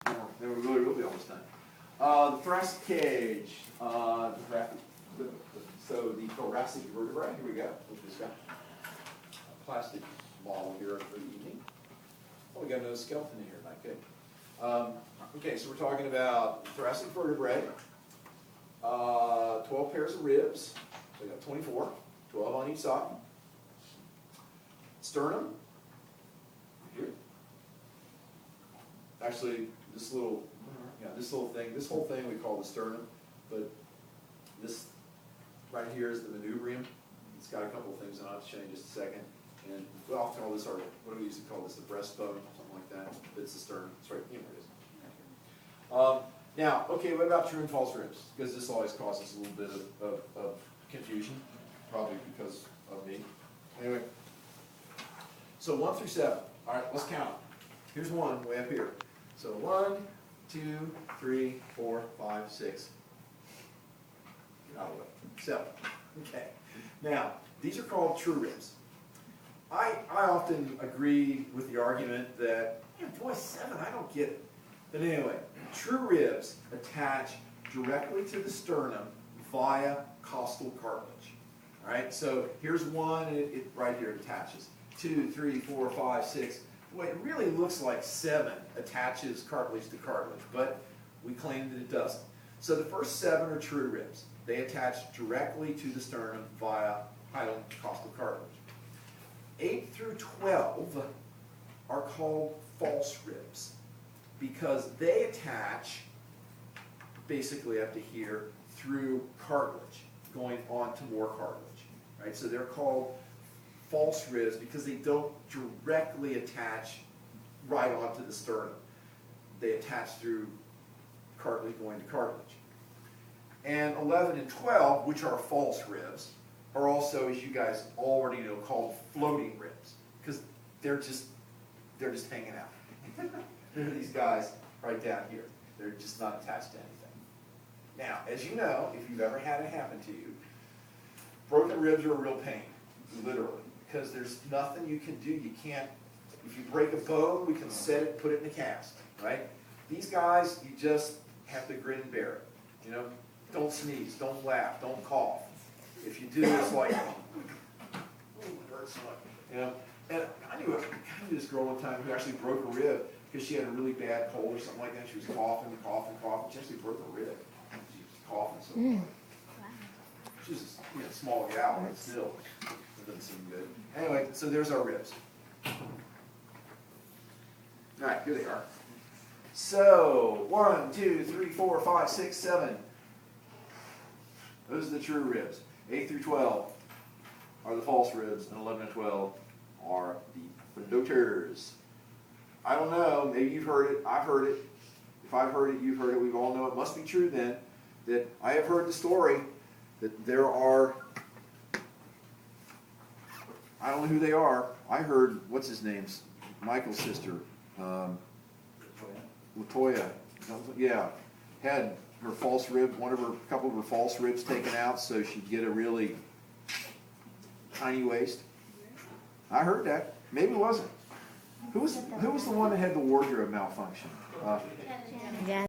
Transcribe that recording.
Then we really will be almost done. The thoracic cage. So the thoracic vertebrae, here we go. We've just got a plastic model here for the evening. Oh, we got no skeleton in here, not good. Okay, so we're talking about thoracic vertebrae. 12 pairs of ribs, so we got 24, 12 on each side. Sternum, here. Actually, this little thing, this whole thing we call the sternum, but this right here is the manubrium. It's got a couple of things on it. I'll show you in just a second. And we often call this what do we used to call this, the breastbone, something like that. It's the sternum. It's right here. It is. Now, okay, what about true and false ribs? Because this always causes a little bit of confusion, probably because of me. Anyway, so 1 through 7. All right, let's count. Here's 1 way up here. So 1, 2, 3, 4, 5, 6. Get out of the way. 7. Okay. Now, these are called true ribs. I often agree with the argument that, boy, 7, I don't get it. But anyway, true ribs attach directly to the sternum via costal cartilage. All right, so here's 1, and it right here attaches. 2, 3, 4, 5, 6. Boy, it really looks like 7 attaches cartilage to cartilage, but we claim that it doesn't. So the first 7 are true ribs. They attach directly to the sternum via hiatal costal cartilage. 8 through 12 are called false ribs because they attach basically up to here through cartilage, going on to more cartilage. Right? So they're called false ribs because they don't directly attach right onto the sternum. They attach through cartilage going to cartilage. And 11 and 12, which are false ribs, are also, as you guys already know, called floating ribs because they're just hanging out. They're these guys right down here. They're just not attached to anything. Now, as you know, if you've ever had it happen to you, broken ribs are a real pain, literally, because there's nothing you can do. You can't, if you break a bone, we can set it, put it in a cast, right? These guys, you just have to grin and bear it. You know, don't sneeze, don't laugh, don't cough. If you do, it's like, ooh, it hurts so much. You know, and I knew this girl one time who actually broke a rib because she had a really bad cold or something like that. She was coughing. She actually broke a rib. She was coughing so much. She was a small gal, but still, it doesn't seem good. Anyway, so there's our ribs. All right, here they are. So 1, 2, 3, 4, 5, 6, 7. Those are the true ribs. 8 through 12 are the false ribs, and 11 and 12 are the floaters. I don't know, maybe you've heard it, I've heard it. If I've heard it, you've heard it, we all know it must be true then, that I have heard the story that there are, I don't know who they are, I heard, what's his name, Michael's sister, Latoya, yeah, had her false rib, a couple of her false ribs taken out so she'd get a really tiny waist. I heard that. Maybe it wasn't. Who was the one that had the wardrobe malfunction? Yeah.